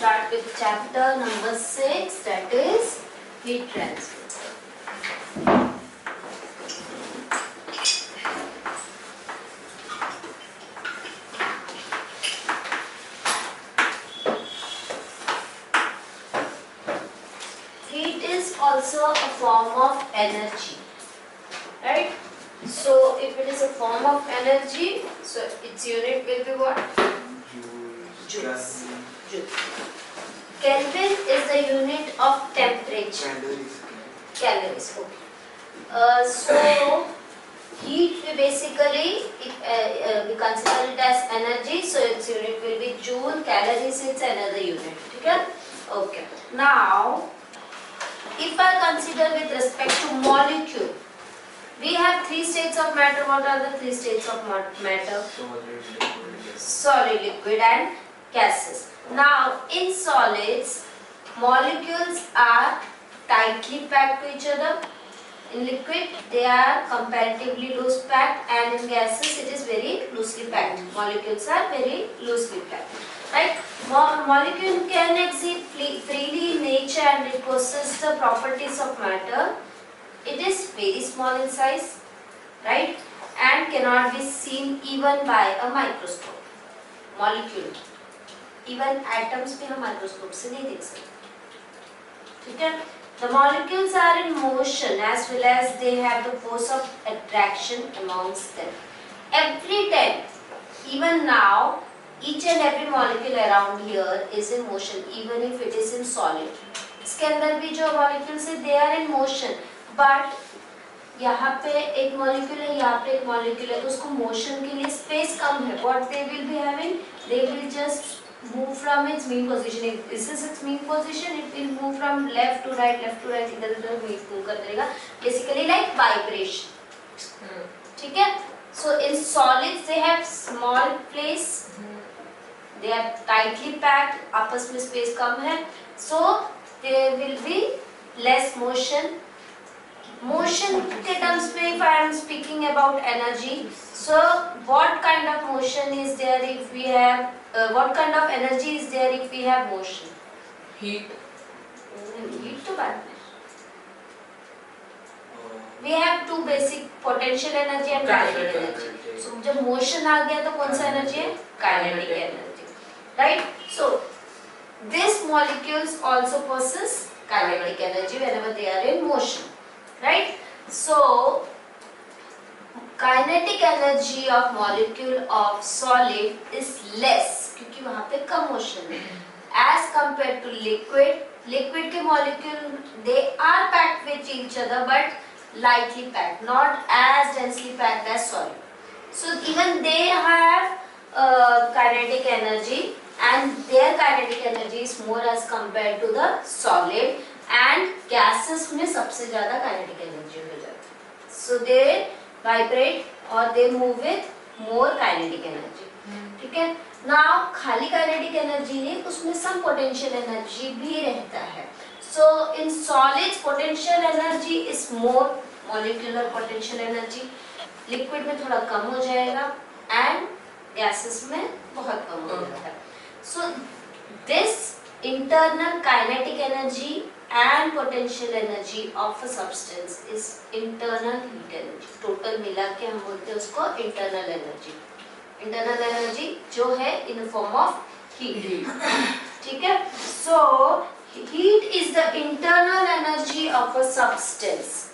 start with chapter number 6, that is heat transfer. Heat is also a form of energy, right? So if it is a form of energy, so its unit will be what? Joules. Joules. Kelvin is the unit of temperature. Calories. Okay. So heat basically we consider it as energy. So its unit will be joule. Calories it's another unit. Okay. Okay. Now, if I consider with respect to molecule, we have three states of matter. What are the three states of matter? Solid, liquid and gases. Now in solids, molecules are tightly packed to each other. In liquid, they are comparatively loose packed, and in gases it is very loosely packed. Molecules are very loosely packed. Right? Molecule can exist freely in nature and it possesses the properties of matter. It is very small in size, right? And cannot be seen even by a microscope. Molecule, even atoms भी हम microscope से नहीं देख सकते. ठीक है? The molecules are in motion as well as they have the force of attraction amongst them. Every time, even now, each and every molecule around here is in motion, even if it is in solid. इसके अंदर भी जो molecules है, they are in motion. But यहाँ पे एक molecule है, यहाँ पे एक मॉलिक्यूल है, तो उसको मोशन के लिए स्पेस कम है. What they will be having? They will just move from its mean position. If this is its mean position, it will move from left to right, इधर उधर move करते रहेगा. Basically like vibration. ठीक है? So in solids they have small place. They are tightly packed. आपस में space कम है. So there will be less motion. Motion के terms में if I am speaking about energy, so what kind of motion is there if we have, what kind of energy is there if we have motion? Heat. Heat तो बात है. We have two basic potential energy and kinetic energy. So जब motion आ गया तो कौन सा energy है? Kinetic energy, right? So these molecules also possess kinetic energy whenever they are in motion. Right? So, kinetic energy of molecule of solid is less क्योंकि वहाँ पे कम motion है. As compared to liquid, liquid के molecule they are packed with each other but lightly packed, not as densely packed as solid. So even they have kinetic energy, and their kinetic energy is more as compared to the solid. And gases में सबसे ज़्यादा kinetic energy हो जाती है. So they vibrate or they move with more kinetic energy. ठीक है? Now खाली kinetic energy नहीं, उसमें some potential energy भी रहता है. So in solids potential energy is more, molecular potential energy. Liquid में थोड़ा कम हो जाएगा and gases में बहुत कम हो जाता है. So this internal kinetic energy and potential energy of a substance is internal heat energy. Total मिला के हम बोलते हैं उसको internal energy. Internal energy जो है in the form of heat. ठीक है? So heat is the internal energy of a substance.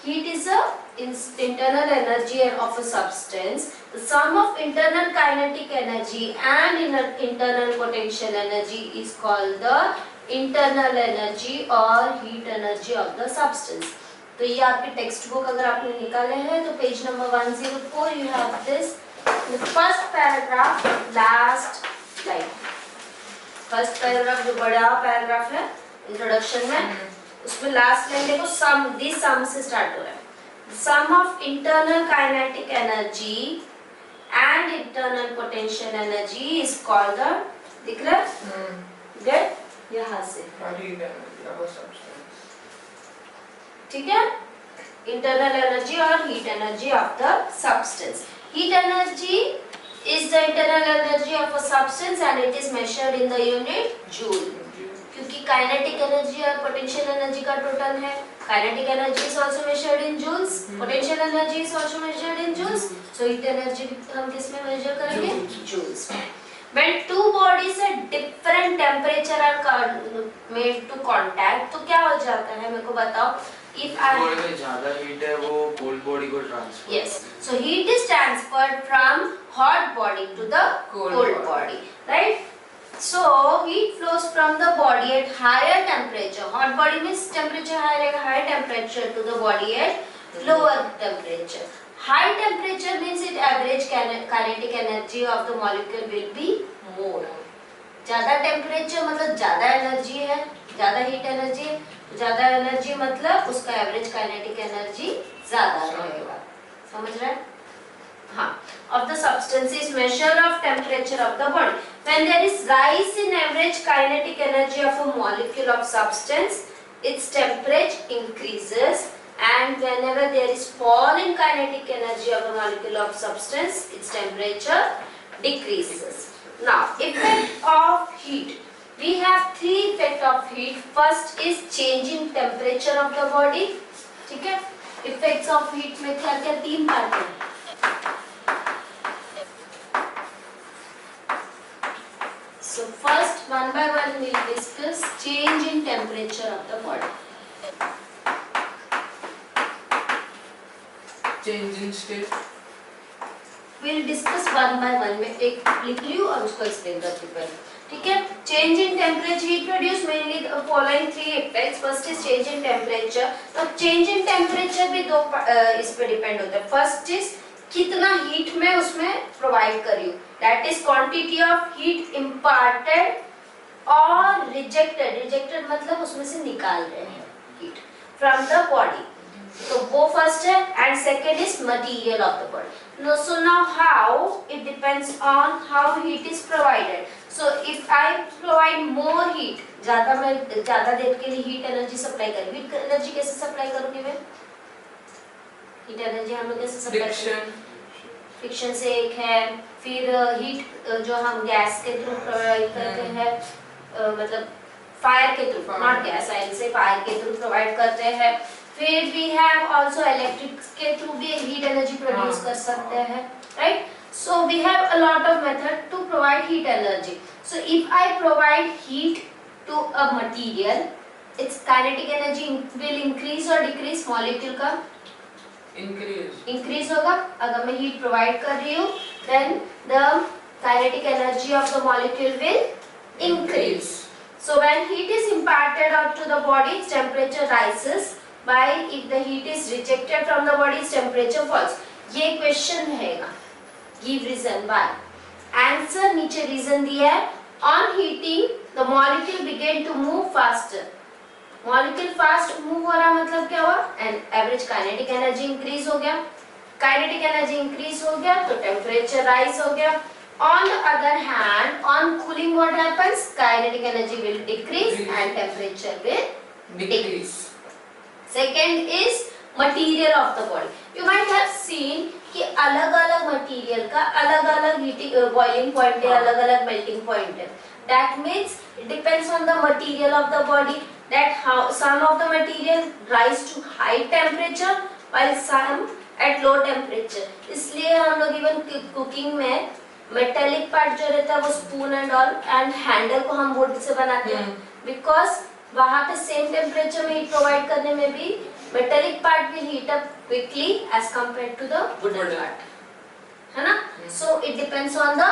Heat is a internal energy of a substance. The sum of internal kinetic energy and internal potential energy is called the internal energy or heat energy of the substance. तो ये आपकी text book अगर आपने निकाले हैं तो page number 104 you have this. The first paragraph, last slide. First paragraph जो बड़ा paragraph है introduction में, उसमें last line देखो sum, this sum से start हो रहा है. Sum of internal kinetic energy and internal potential energy is called the, दिख रहा है? Get? यहाँ से ठीक है? Internal energy और heat energy of the substance. Heat energy is the internal energy of a substance and it is measured in the unit joule. क्योंकि kinetic energy और potential energy का total है. Kinetic energy is also measured in joules. Potential energy is also measured in joules. So heat energy हम किस में measure करेंगे? Joules. When two bodies at different temperature are made to contact, तो क्या हो जाता है? मेरे को बताओ. If I बॉडी में ज़्यादा हीट है वो कोल्ड बॉडी को transfer. Yes. So heat is transferred from hot body to the cold body, right? So heat flows from the body at higher temperature. Hot body means temperature higher, high temperature to the body at lower temperature. High temperature means it average kinetic energy of the molecule will be more. ज़्यादा temperature मतलब ज़्यादा energy है, ज़्यादा heat energy है. ज़्यादा energy मतलब उसका average kinetic energy ज़्यादा रहेगा. समझ रहे हैं? हाँ. Of the substance is measure of temperature of the body. When there is rise in average kinetic energy of a molecule of substance, its temperature increases, and whenever there is fall in kinetic energy of a molecule of substance, its temperature decreases. Now, effect of heat. We have three effect of heat. First is changing temperature of the body. ठीक है? Effects of heat में क्या क्या तीन part हैं. So first one by one we'll discuss change in temperature of the body. Change in state. We'll discuss one by one. मैं एक लिख लियो और उसको एक्सप्लेन करती हूँ पहले. ठीक है. Change in temperature heat produce mainly following three effects. First is change in temperature. तो चेंज इन टेम्परेचर भी दो इस पे डिपेंड होता है. फर्स्ट इज कितना हीट में उसमें प्रोवाइड कर रही हूँ. That is quantity of heat imparted और रिजेक्टेड. रिजेक्टेड मतलब उसमें से निकाल रहे हैं हीट फ्रॉम द बॉडी. तो वो फर्स्ट है. And second is material of the body. So now how it depends on how heat is provided. So if I provide more heat, मैं ज़्यादा देर के लिए heat energy supply करूँ. Heat energy कैसे supply करूँगी मैं? Heat energy हम लोग कैसे supply करेंगे? Friction से एक है. फिर heat जो हम गैस के थ्रू प्रोवाइड करते हैं, मतलब फायर के थ्रू, नॉट गैस, आई से फायर के थ्रू प्रोवाइड करते हैं. फिर we have also electric के थ्रू भी heat energy produce कर सकते हैं, right? So we have a lot of method to provide heat energy. So if I provide heat to a material, its kinetic energy will increase or decrease. Molecule का increase होगा. अगर मैं heat provide कर रही हूँ, then the kinetic energy of the molecule will increase. So when heat is imparted out to the body, its temperature rises. By if the heat is rejected from the body's temperature falls. ये question रहेगा. Give reason why. Answer नीचे reason दिया है. On heating, the molecule began to move faster. Molecule fast move हो रहा मतलब क्या हुआ? And average kinetic energy increase हो गया. Kinetic energy increase हो गया तो temperature rise हो गया. On the other hand, on cooling what happens? Kinetic energy will decrease and temperature will decrease. Second is material of the body. You might have seen कि अलग-अलग material का अलग-अलग heating boiling point है, अलग-अलग melting point है. That means it depends on the material of the body. That how some of the material rise to high temperature while some at low temperature. इसलिए हम लोग even cooking में metallic part जो रहता है वो spoon and all and handle को हम wood से बनाते हैं. Because वहाँ पे सेम टेम्परेचर में हीट प्रोवाइड करने में भी metallic part will heat up quickly as compared to the wooden part, है ना? So it depends on the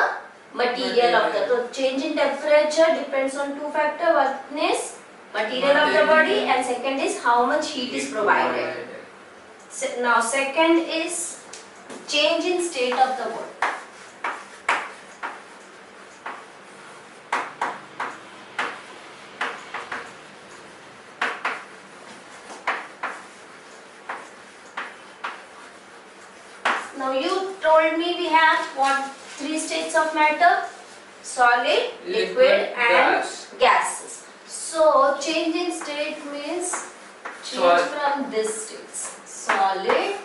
material of the. तो change in temperature depends on two factor. One is material of the body and second is how much heat is provided. Now second is change in state of the body. Now you told me we have what three states of matter: solid, liquid and gases. So change in state means change from this states: solid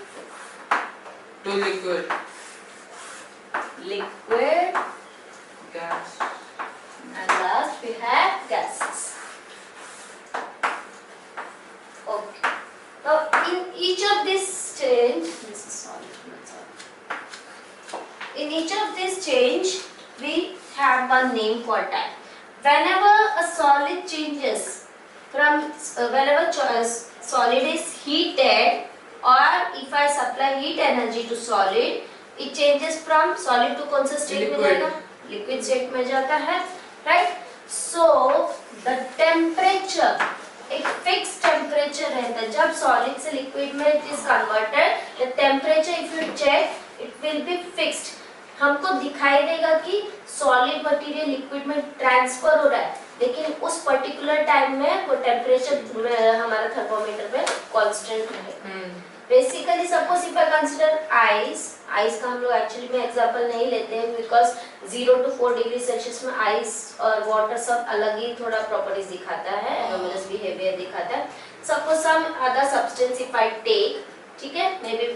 to liquid, liquid name for time. Whenever a solid changes from solid is heated, or if I supply heat energy to solid, it changes from solid to कौन सा state में जाएगा? Liquid state में जाता है, right? So the temperature, एक fixed temperature रहता है. जब solid से liquid में it is converted, the temperature if you check, it will be fixed. हमको दिखाई देगा कि सॉलिड मटेरियल लिक्विड में ट्रांसफर हो रहा है, लेकिन उस पर्टिकुलर टाइम में वो टेम्परेचर हमारा थर्मोमीटर पे कांस्टेंट रहेगा. Basically suppose if I consider ice का हम लोग एक्चुअली में एग्जांपल नहीं लेते हैं बिकॉज 0 to 4 डिग्री सेल्सियस में आइस और वाटर सब अलग ही थोड़ा प्रॉपर्टीज दिखाता है, एनोमलस बिहेवियर दिखाता है. Suppose some other substance if I take, ठीक है, मे बी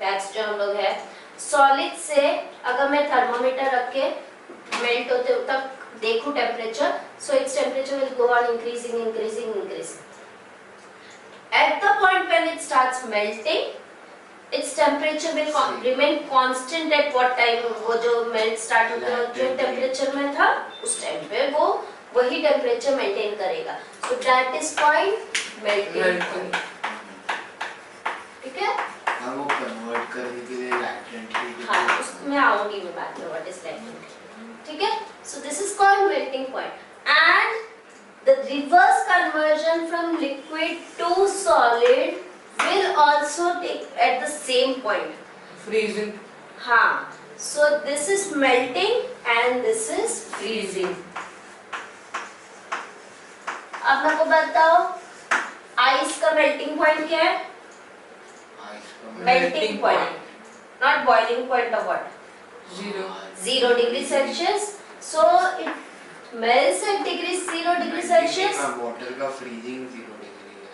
वैक्स जो हम लोग है, सॉलिड से अगर मैं थर्मोमीटर रख के मेल्ट होते तक देखूं temperature, so its temperature will go on increasing. At the point when it starts melting, its temperature will remain constant at what time. वो जो melt start होता है जो temperature में था उस टाइम पे वो वही temperature maintain करेगा. So that is called melting point. ठीक है? हाँ, वो convert करने के लिए latent heat. हाँ, उसमें आऊँगी मैं बाद में what is latent heat. ठीक है? So this is called melting point. And the reverse conversion from liquid to solid will also take at the same point. Freezing. हाँ. So this is melting and this is freezing. अब मेरे को बताओ ice का melting point क्या है? Melting point, not boiling point of what? 0 degree Celsius. So it melts at 0 degree Celsius. Water का freezing 0 degree है.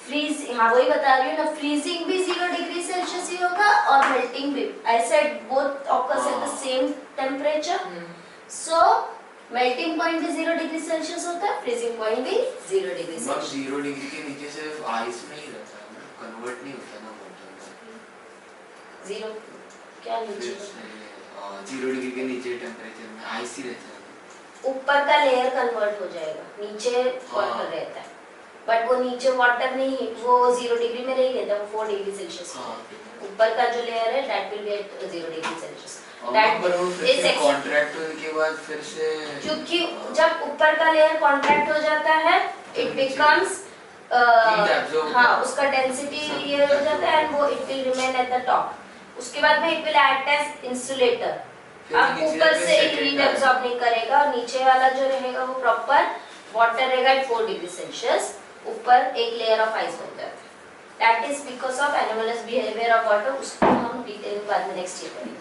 फ्रीज, हाँ वही बता रही हूँ ना, फ्रीजिंग भी 0 डिग्री सेल्सियस ही होगा और मेल्टिंग भी. I said both occurs at the same temperature. So melting point भी 0 डिग्री सेल्सियस होता है, फ्रीजिंग पॉइंट भी 0 डिग्री सेल्सियस. 0 डिग्री के नीचे सिर्फ आइस में ही रहता है ना, कन्वर्ट नहीं होता ना वाटर में. 0 क्या नीचे? 0 डिग्री के नीचे टेम्परेचर में आइस ही रहता है. ऊपर का लेयर कन्वर्ट हो जाएगा, नीचे वाटर रहता है, बट वो नीचे वाटर नहीं, वो 0 डिग्री में नहीं रहता, वो 4 डिग्री सेल्सियस. ऊपर का जो लेयर है that will be at 0 degree Celsius. That is contract होने के बाद फिर से, क्योंकि जब ऊपर का लेयर कॉन्ट्रैक्ट हो जाता है इट बिकम्स हाँ उसका डेंसिटी ये हो जाता है एंड वो it will remain at the top. उसके बाद में it will act as insulator. अब ऊपर से हीट एब्सॉर्ब नहीं करेगा और नीचे वाला जो रहेगा वो प्रॉपर वाटर रहेगा एट 4 डिग्री सेल्सियस. ऊपर एक लेयर ऑफ आइस बन जाता है. That is because of anomalous behaviour of water. उसको हम डिटेल में बाद में नेक्स्ट ईयर करेंगे.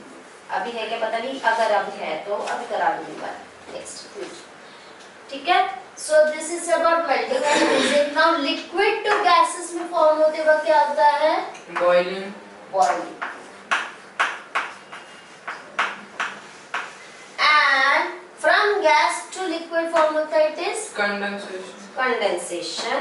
अभी है क्या पता नहीं, अगर अभी है तो अभी करा दूंगी बात नेक्स्ट. ठीक है. So this is about melting and freezing. Now liquid to gases में फॉर्म होते वक्त क्या होता है? Boiling. And from gas to liquid form होता है, it is condensation.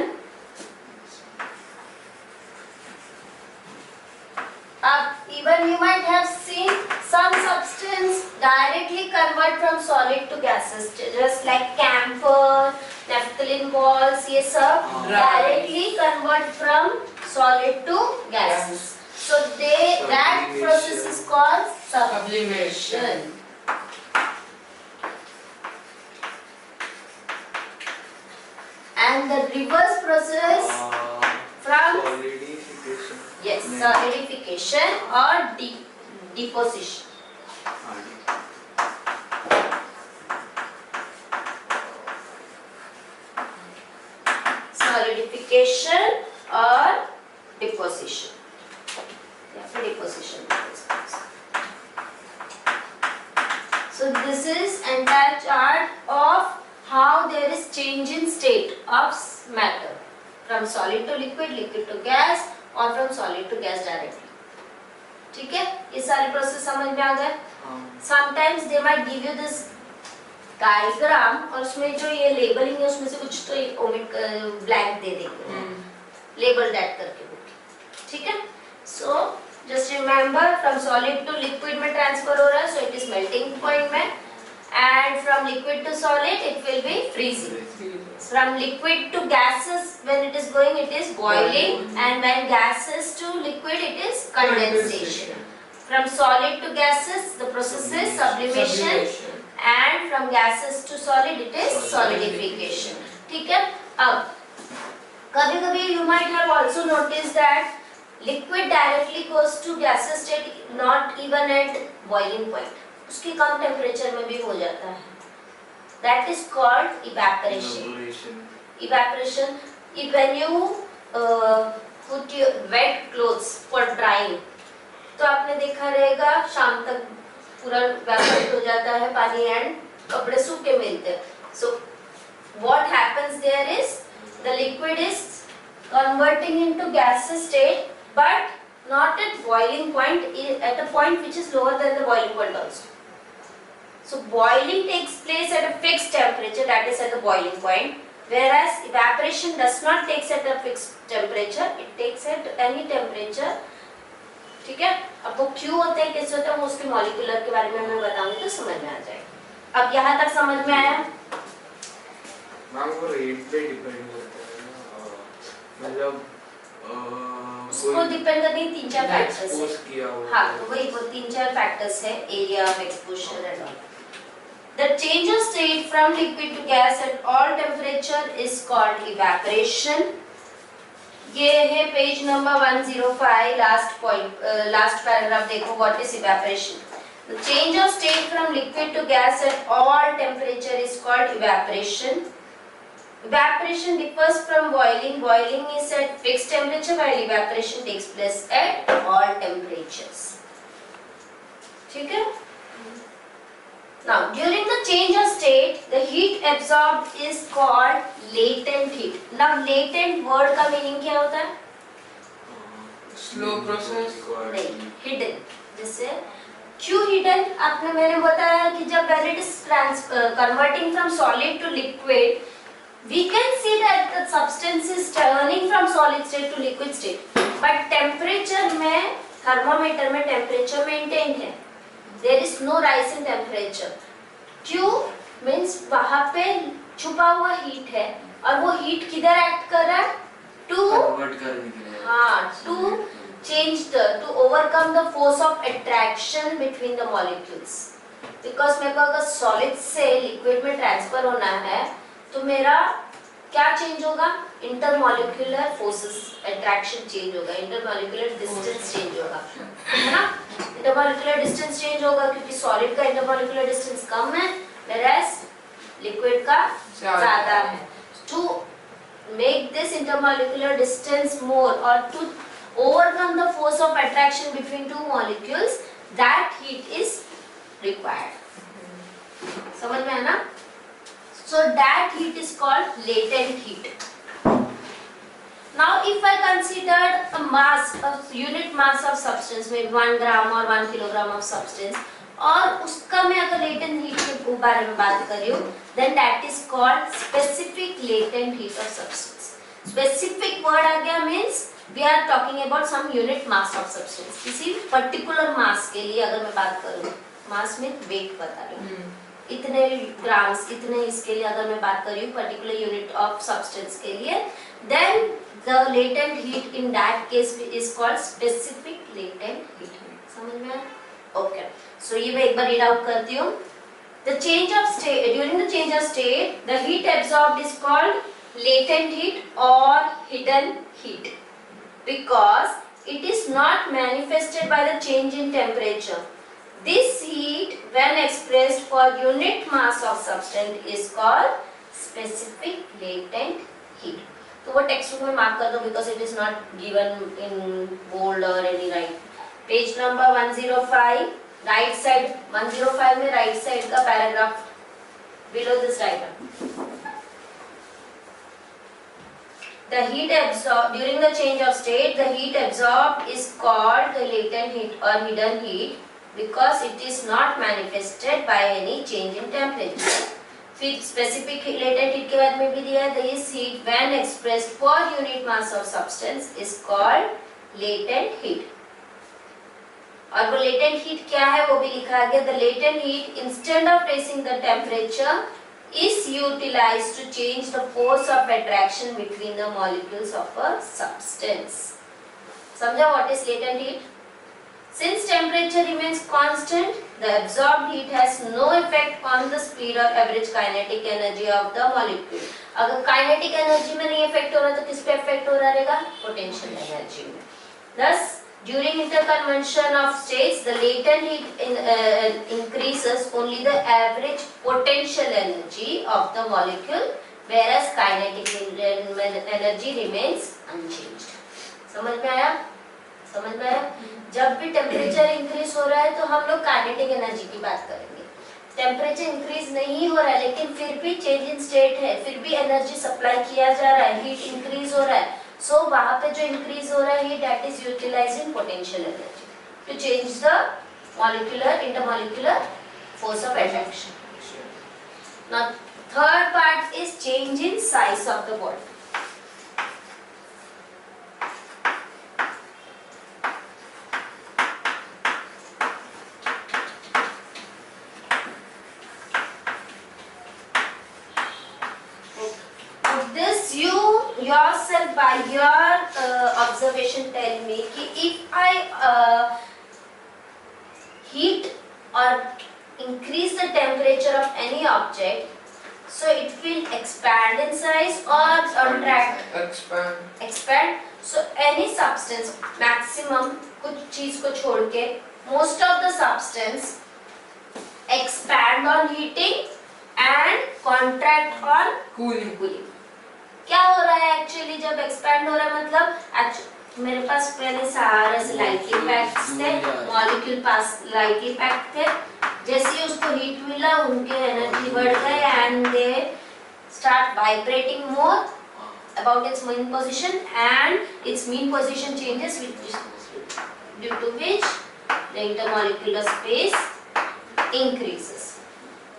Even you might have seen some substance directly convert from solid to gases, just like camphor, naphthalene balls. ये सब directly convert from solid to gases. So that process is called sublimation. And the reverse process from Solidification. yes solidification or deposition. Solidification or deposition. Yeah, deposition. So this is entire chart of how there is change in state of matter from solid to liquid, liquid to gas or from solid to gas directly. ठीक है, ये सारी process समझ में आ गए. Sometimes they might give you this diagram और उसमें जो ये लेबलिंग है उसमें से कुछ तो ओमिट ब्लैंक दे देंगे, लेबल दैट करके. ठीक है. So just remember from solid to liquid में ट्रांसफर हो रहा है, so it is melting point में. and from liquid to solid it will be freezing. From liquid to gases, when it is going, it is boiling, and when gases to liquid, it is condensation. From solid to gases, the process is sublimation, and from gases to solid, it is solidification. ठीक है? अब कभी-कभी you might have also noticed that liquid directly goes to gaseous state, not even at boiling point. उसकी कम temperature में भी हो जाता है. That is called evaporation. Evaporation. When you put your wet clothes for drying, तो आपने देखा रहेगा शाम तक पूरा evaporate हो जाता है पानी एंड कपड़े सूखे मिलते हैं. So what happens there is the liquid is converting into gaseous state, but not at boiling point, at a point which is lower than the boiling point also. So boiling takes place at a fixed temperature, that is at the boiling point, whereas evaporation does not take at a fixed temperature, it takes at any temperature. ठीक है? अब वो क्यों होता है, कैसे होता है, वो उसके मॉलिक्यूलर के बारे में मैं बताऊंगी तो समझ में आ जाएगा. अब यहाँ तक समझ में आया? मैम वो रेट पे डिपेंड करता है ना, मतलब उसको डिपेंड करती है 3-4 फैक्टर्स है. हाँ, तो वही वो 3-4 फैक्टर्स है, area of exposure and all. The change of state from liquid to gas at all temperature is called evaporation. ये है page number 105, last point, last paragraph देखो. What is evaporation? The change of state from liquid to gas at all temperature is called evaporation. Evaporation differs from boiling. Boiling is at fixed temperature while evaporation takes place at all temperatures. ठीक है? Now, during the change of state, the heat absorbed is called latent heat. Now, latent word का meaning क्या होता है? Slow process. नहीं, hidden. जैसे क्यों hidden? आपने मैंने बताया कि जब when it is converting from solid to liquid, we can see that the substance is turning from solid state to liquid state. But temperature में, thermometer में temperature maintained है. There is no rise in temperature. क्यों? Means वहाँ पे छुपा हुआ heat है और वो heat किधर act कर रहा है? To convert करने के लिए. हाँ, to change to overcome the force of attraction between the molecules. Because मेरे को अगर solid से liquid में transfer होना है, तो मेरा क्या चेंज होगा? इंटरमॉलिक्यूलर फोर्सेस अट्रैक्शन चेंज होगा, इंटरमॉलिक्यूलर डिस्टेंस चेंज होगा, है ना? इंटरमॉलिक्यूलर डिस्टेंस चेंज होगा क्योंकि सॉलिड का इंटरमॉलिक्यूलर डिस्टेंस कम है, whereas लिक्विड का ज्यादा है. To make this intermolecular distance more और to overcome the force of attraction between two molecules, that heat is required. समझ में है ना? So that heat is called latent heat. Now if I considered a mass, a unit mass of substance, maybe 1 gram or 1 kilogram of substance, और उसका मैं अगर latent heat के बारे में बात कर रही हूँ, then that is called specific latent heat of substance. Specific word आ गया means we are talking about some unit mass of substance. किसी particular mass के लिए अगर मैं बात करूँ, mass में weight बता रही हूँ, इतने ग्राम्स, इतने इसके लिए अगर मैं बात कर रही हूँ पर्टिकुलर यूनिट ऑफ सब्सटेंस के लिए, then the latent heat in that case is called specific latent heat. समझ में आया? ओके, सो ये मैं एक बार रीड आउट करती हूँ. The change of state, during the change of state the heat absorbed is called latent heat और hidden heat because it is not manifested by the change in temperature. This heat, when expressed for unit mass of substance, is called specific latent heat. तो वो text में mark कर दो because it is not given in bold or any right. Page number 105, right side 105 में right side का paragraph below this diagram. The heat absorbed during the change of state, the heat absorbed is called the latent heat or hidden heat. Because it is not manifested by any change in temperature. फिर specific latent heat के बाद में भी दिया है, this heat when expressed per unit mass of substance is called latent heat. और वो latent heat क्या है वो भी लिखा गया. The latent heat instead of racing the temperature is utilized to change the force of attraction between the molecules of a substance. समझा what is latent heat? Since temperature remains constant, the absorbed heat has no effect on the speed or average kinetic energy of the molecule. अगर kinetic energy में नहीं effect हो रहा तो किस पे effect हो रहा रहेगा? Potential energy में. Thus, during interconversion of states, the latent heat increases only the average potential energy of the molecule, whereas kinetic energy remains unchanged. समझ में आया? समझ में आया? जब भी टेम्परेचर इंक्रीज हो रहा है तो हम लोग काइनेटिक एनर्जी की बात करेंगे. टेम्परेचर इंक्रीज नहीं हो रहा है लेकिन फिर भी चेंज इन स्टेट है, फिर भी एनर्जी सप्लाई किया जा रहा है, हीट इंक्रीज हो रहा है. सो वहां पे जो इंक्रीज हो रहा है heat that is utilising potential energy to change the molecular intermolecular force of attraction. Now third part is change in size of the body. Yourself by your observation tell me कि if I heat or increase the temperature of any object, so it will expand in size or contract? Expand. So any substance maximum कुछ चीज को छोड़ के most of the substance expand on heating and contract on cooling. क्या हो रहा है actually जब एक्सपैंड हो रहा है मतलब मेरे पास पहले सारे से लाइटली पैक्ड थे, मॉलिक्यूल पास लाइटली पैक्ड थे. जैसे ही उसको हीट मिला उनके एनर्जी बढ़ गए and they start vibrating more about it's main position and it's mean position changes due to which the intermolecular space increases.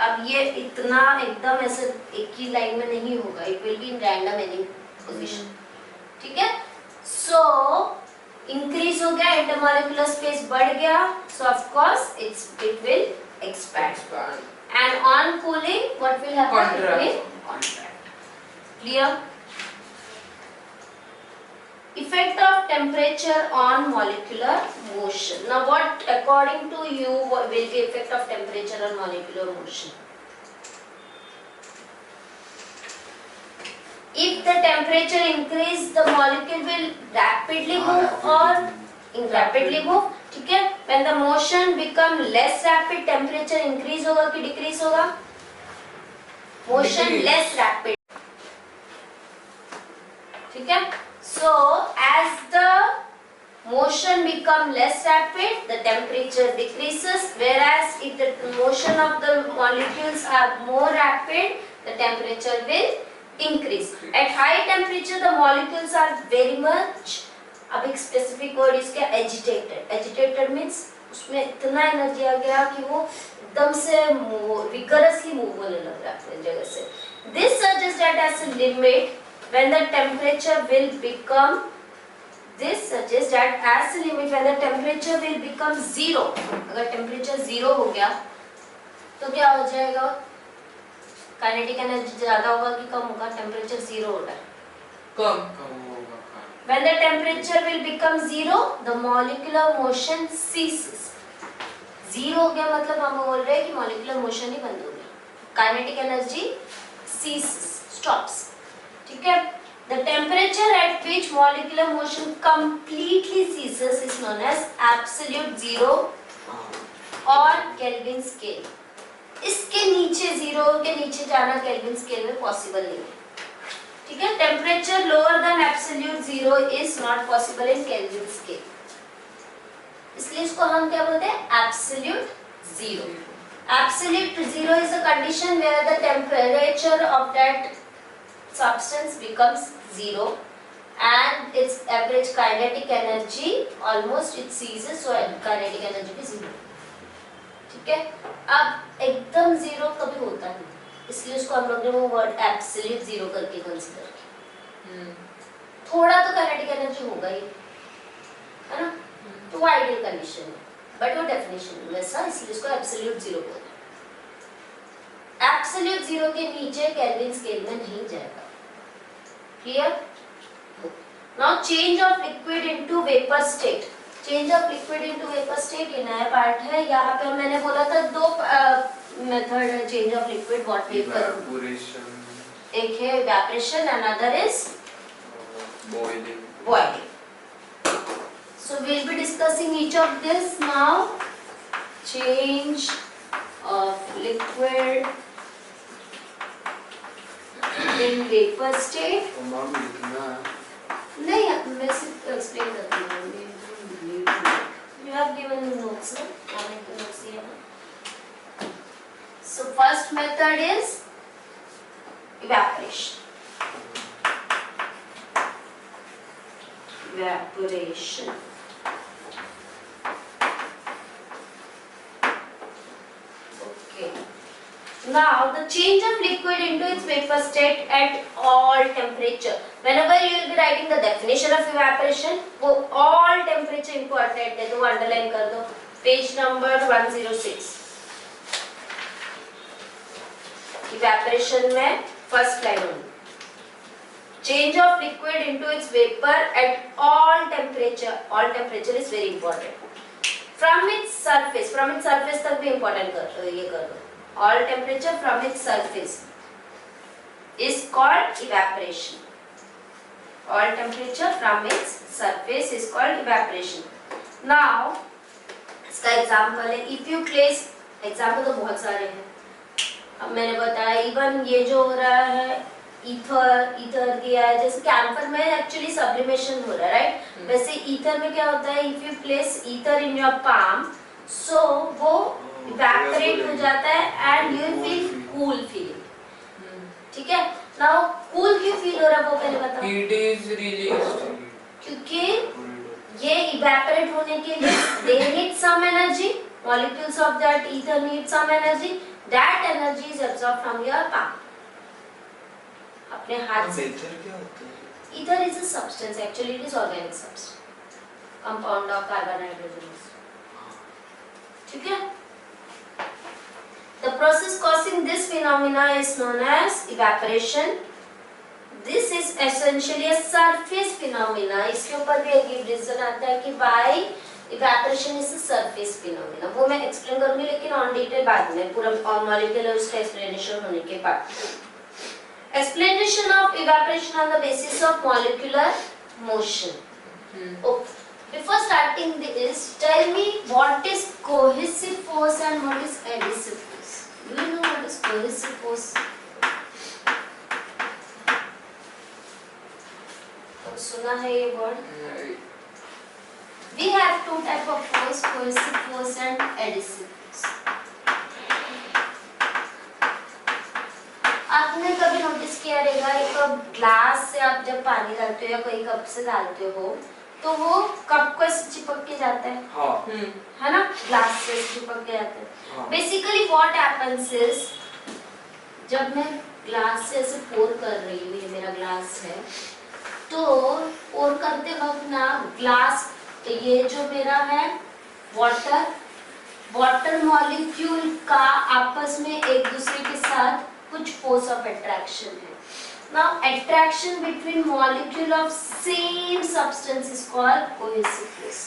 अब ये इतना एकदम ऐसे एक ही लाइन में नहीं होगा, it will be in random any position. ठीक है. सो इंक्रीज हो गया, इंटरमॉलिक्यूलर स्पेस बढ़ गया, सो of course it will expand and on cooling what will happen? It will contract. Clear? Effect of temperature on molecular motion. Now what according to you what will be effect of temperature on molecular motion? If the temperature increase the molecule will rapidly move or rapidly move. ठीक है. When the motion become less rapid temperature increase होगा कि decrease होगा? Motion less rapid. ठीक है. So as the motion become less rapid, the temperature decreases, whereas if the motion of the molecules are more rapid, the temperature will increase. At high temperature the molecules are very much, अब एक specific word इसका agitated. Agitated means उसमें इतना energy आ गया कि वो एकदम से vigorously move होने लग रहा है अपनी जगह से. This suggests that as a limit when the temperature will become, this suggests that as a limit when the temperature will become zero, अगर temperature zero हो गया तो क्या हो जाएगा? काइनेटिक एनर्जी ज्यादा होगा कि कम होगा? टेम्परेचर जीरो हो रहा है, कम होगा. when the temperature will become zero the molecular motion ceases. Zero हो गया मतलब हम बोल रहे हैं कि molecular motion ही बंद हो गया, काइनेटिक एनर्जी ceases, stops. ठीक है. The temperature at which molecular motion completely ceases is known as absolute zero और Kelvin scale. इसके नीचे जीरो के नीचे जाना Kelvin scale में पॉसिबल नहीं है. ठीक है. Temperature lower than absolute zero is not possible in Kelvin scale. इसलिए इसको हम क्या बोलते हैं? Absolute zero. Absolute zero is a condition where the temperature of that substance becomes zero and its average kinetic energy almost it ceases, so kinetic energy भी zero. ठीक है. अब एकदम जीरो कभी होता नहीं, इसलिए उसको हम लोग ने वो वर्ड एब्सोल्यूट जीरो करके कंसीडर किया. थोड़ा तो काइनेटिक एनर्जी होगा ही, है ना? तो आइडियल कंडीशन है. बट वो डेफिनेशन वैसा, इसलिए इसको एब्सोल्यूट जीरो बोलते हैं। एब्सोल्यूट जीरो के नीचे केल्विन स्केल में नहीं जाएगा। Clear? Now change of liquid into vapour state. Change of liquid into vapour state ये नया पार्ट है। यहाँ पे मैंने बोला था दो मेथड है change of liquid what vapour. Evaporation, एक है evaporation, another is boiling. boiling. So we'll be discussing each of this now. Change of liquid in vapor state. और मैम लिखना है। नहीं, मैं सिर्फ explain करती हूँ। You have given notes, no? मैंने तो notes दिया ना। So first method is evaporation. Evaporation. Okay. Now the change of liquid into its vapor state at all temperature. Whenever you will be writing the definition of evaporation, वो all temperature important है, तो वो underline कर दो. Page number 106. Evaporation में first line only. Change of liquid into its vapor at all temperature. All temperature is very important. From its surface तक भी important ये कर दो. All temperature from its surface is called evaporation. All temperature from its surface is called evaporation. Now इसका example है. If you place example तो बहुत सारे हैं. अब मैंने बताया इवन ये जो हो रहा है ईथर दिया है, जैसे कैम्फर में एक्चुअली सब्लिमेशन हो रहा है, राइट? वैसे ईथर में क्या होता है, if you place ether in your palm, so वो इवैपोरेट हो जाता है and you will feel cool feeling. ठीक है, नाउ कूल क्यों फील हो रहा है वो पहले बताओ। हीट इज रिलीज्ड क्योंकि ये इवैपोरेट होने के लिए they need some energy, molecules of that ether need some energy, that energy is absorbed from your palm. अपने हाथ से। ईथर क्या होता है? Ether is a substance, actually it is organic substance, compound of carbon hydrogen. ठीक है, the process causing this phenomena is known as evaporation. This is essentially a surface phenomena. इसके ऊपर भी एक रीजन आता है कि why evaporation is a surface phenomena. वो मैं एक्सप्लेन करूंगी लेकिन ऑन डिटेल बाद में, पूरा ऑन मॉलिक्यूलर उसका एक्सप्लेनेशन होने के बाद। Explanation of evaporation on the basis of molecular motion. Okay. Before starting this, tell me what is cohesive force and what is adhesive force. Do you know what is cohesive force? तो सुना है ये word? We have two type of force, cohesive force and adhesive force. आपने कभी notice किया रहेगा, एक cup glass से आप जब पानी डालते हो या कोई कप से डालते हो तो वो कप को ऐसे चिपक के जाता है। हाँ। है ना, ग्लास से चिपक के जाता है। बेसिकली व्हाट हैपेंस इज, जब मैं ग्लास से ऐसे पोर कर रही हूँ, ये मेरा ग्लास है, तो पोर करते वक्त ना ग्लास, ये जो मेरा है वाटर मॉलिक्यूल का आपस में एक दूसरे के साथ कुछ फोर्स ऑफ अट्रैक्शन है। Now attraction between molecule of same substance is called cohesive force.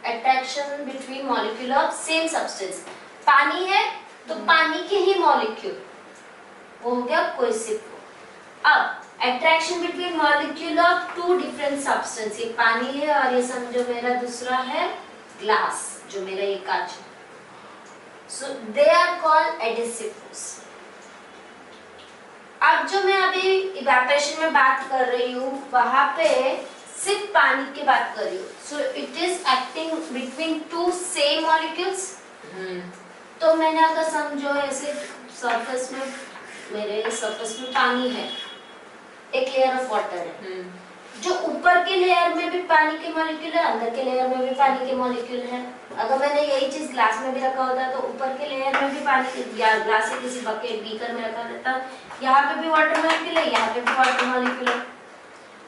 Attraction between molecule of same substance. पानी है तो पानी के ही मॉलिक्यूल, वो हो गया cohesive force. अब attraction between molecule of two different substance, ये पानी है और ये समझो मेरा दूसरा है ग्लास, जो मेरा ये कांच है। So they are called adhesive force. अब जो मैं अभी इवेपोरेशन में बात कर रही हूँ वहाँ पे सिर्फ पानी की बात कर रही हूँ। So it is acting between two same molecules. तो मैंने अगर समझो ऐसे सरफेस में, मेरे सरफेस में पानी है, एक लेयर ऑफ वाटर है, जो ऊपर के लेयर में भी पानी के मॉलिक्यूल है, अंदर के लेयर में भी पानी के मॉलिक्यूल है। अगर मैंने यही चीज ग्लास में भी रखा होता तो ऊपर के लेयर में भी पानी के, या ग्लास से किसी बकेट बीकर में रखा रहता, यहाँ पे भी वाटर मॉलिक्यूल है, यहाँ पे भी वाटर मॉलिक्यूल है।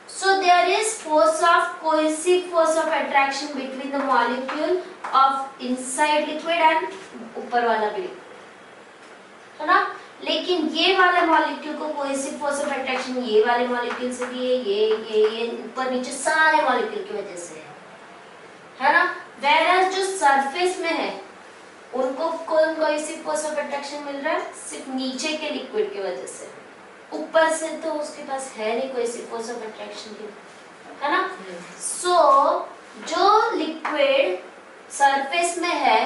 So there is force of cohesive force of attraction between the molecule of inside liquid and ऊपर वाला भी है ना, लेकिन ये वाले मॉलिक्यूल को कोहेसिव फोर्स ऑफ अट्रैक्शन ये वाले मॉलिक्यूल से भी है, ये ऊपर नीचे सारे मॉलिक्यूल की वजह से है ना। वेराज जो सरफेस में है उनको कौन कोहेसिव फोर्स ऑफ अट्रैक्शन मिल रहा है, सिर्फ नीचे के लिक्विड की वजह से, ऊपर से तो उसके पास है नहीं कोहेसिव फोर्स ऑफ अट्रैक्शन की, है ना। सो जो लिक्विड सरफेस में है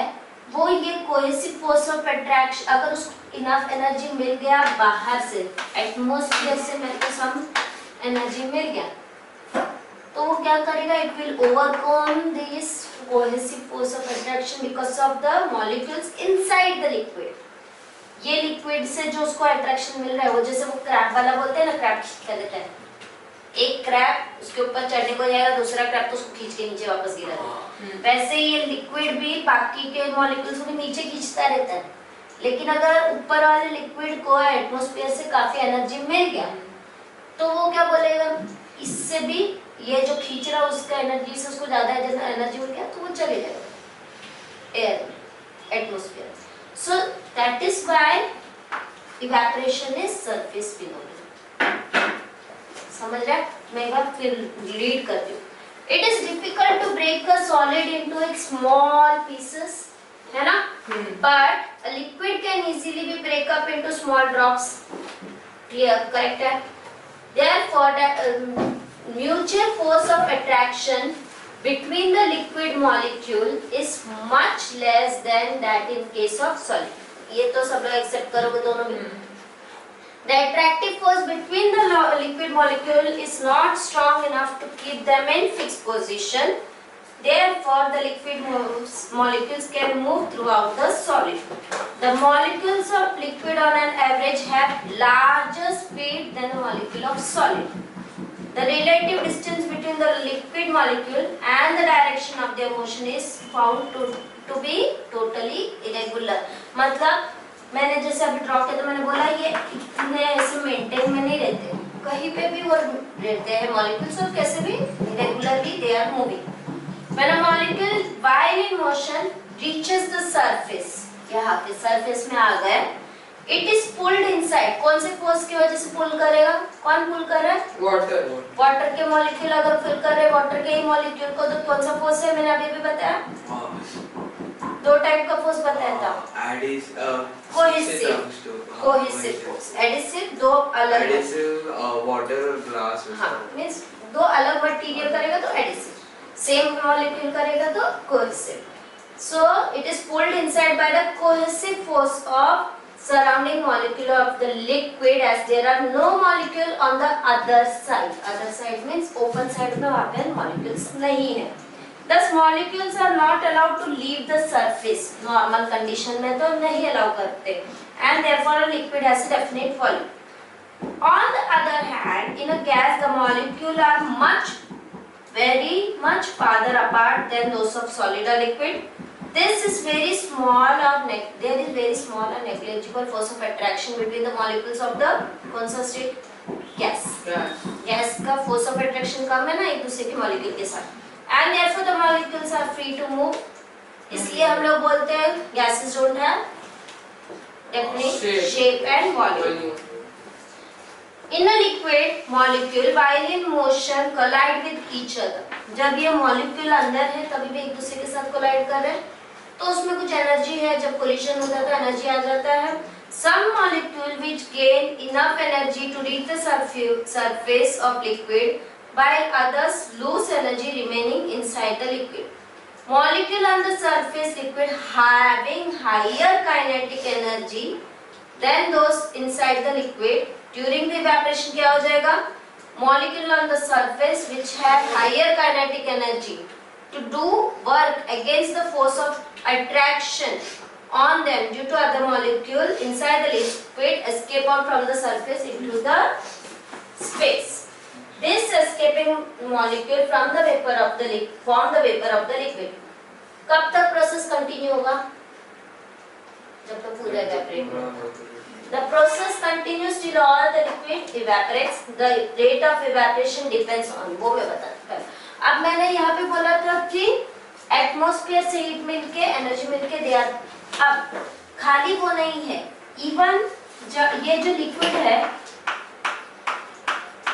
वो ये कोहेसिव फोर्स ऑफ अट्रैक्शन, अगर उसको इनफ एनर्जी मिल गया बाहर से, एटमॉस्फेयर से मेरे को सम एनर्जी मिल गया, तो वो क्या करेगा, it will overcome this cohesive force of attraction because of the molecules inside the liquid. ये लिक्विड से जो उसको अट्रैक्शन मिल रहा है, वो जैसे वो क्रैब वाला बोलते हैं ना, क्रैब कह देते हैं, एक क्रैब उसके ऊपर चढ़ने को जाएगा, दूसरा क्रैब तो उसको खींच के नीचे वापस गिरा देगा। वैसे ही ये लिक्विड भी बाकी के मॉलिक्यूल्स को भी नीचे खींचता रहता है, लेकिन अगर ऊपर वाले लिक्विड को एटमॉस्फेयर से काफी एनर्जी मिल गया तो वो क्या बोलेगा, इससे भी ये जो खींच रहा है उसका एनर्जी से उसको ज्यादा एनर्जी मिल गया तो वो चले जाएगा air atmosphere. So that is why evaporation is surface phenomenon. समझ रहे? मैं एक बार फिर रीड करती हूँ। It is difficult to break a solid into its small pieces, है ना? But a liquid can easily be break up into small drops. Clear? Correct है? Therefore, the mutual force of attraction between the liquid molecule is much less than that in case of solid. ये तो सब लोग accept करोगे दोनों में। The attractive force between the liquid molecule is not strong enough to keep them in fixed position. Therefore, the liquid molecules can move throughout the solid. The molecules of liquid on an average have larger speed than the molecule of solid. The relative distance between the liquid molecule and the direction of their motion is found to be totally irregular. मतलब मैंने जैसे अभी draw किया तो मैंने बोला ये इतने ऐसे मेंटेन में नहीं रहते, कहीं पे भी वो रहते हैं मॉलिक्यूल्स और कैसे भी regularly they are moving. When a molecule while in motion reaches the surface, यहाँ पे सरफेस में आ गए, it is pulled inside। कौन से फोर्स की वजह से पुल करेगा, कौन पुल कर रहा है, वाटर के मॉलिक्यूल अगर पुल कर रहे वाटर के ही मॉलिक्यूल को तो कौन सा फोर्स है, मैंने अभी भी बताया दो टाइप का फोर्स बताया था, कोहेसिव फोर्स, एडिसिव दो अलग, एडिसिव वाटर ग्लास, हाँ मींस दो अलग मटेरियल करेगा तो एडिसिव, सेम मॉलिक्यूल करेगा तो cohesive. So it is pulled inside by the cohesive force of surrounding molecule of the liquid as there are no molecule on the other side. Other side means open side में वहाँ पे molecules नहीं है। Thus molecules are not allowed to leave the surface. Normal condition में तो नहीं allow करते, and therefore a liquid has a definite volume. On the other hand, in a gas the molecules are very much farther apart than those of solid or liquid. There is very small or negligible force of attraction between the molecules of the कौन सा state, gas. Gas का force of attraction कम है ना एक दूसरे के molecule के साथ, and therefore the molecules are free to move. इसलिए हम लोग बोलते हैं gases don't have definite shape and volume. In a liquid molecule while in motion collide with each other. जब ये molecule अंदर है तभी भी एक दूसरे के साथ collide कर रहे हैं तो उसमें कुछ एनर्जी है, जब कोलिशन हो जाता है एनर्जी आ जाता है। Some molecule which gain enough energy to reach the surface of liquid while others lose energy remaining inside the liquid. Molecule on the surface liquid having higher kinetic energy than those inside the liquid during the evaporation क्या हो जाएगा, molecule on the surface which have higher kinetic energy to do work against the force of attraction on them due to other molecule inside the liquid escape out from the surface into the space. This escaping molecule from the vapor of the liquid form the vapor of the liquid. कब तक process continue होगा, जब तक पूरा evaporate होगा। The process continues till all the liquid evaporates. The rate of evaporation depends on, वो मैं बताता हूँ। अब मैंने यहाँ पे बोला था कि एटमॉस्फेयर से हीट मिलके एनर्जी मिलके दे आर, अब खाली वो नहीं है, इवन ये जो लिक्विड है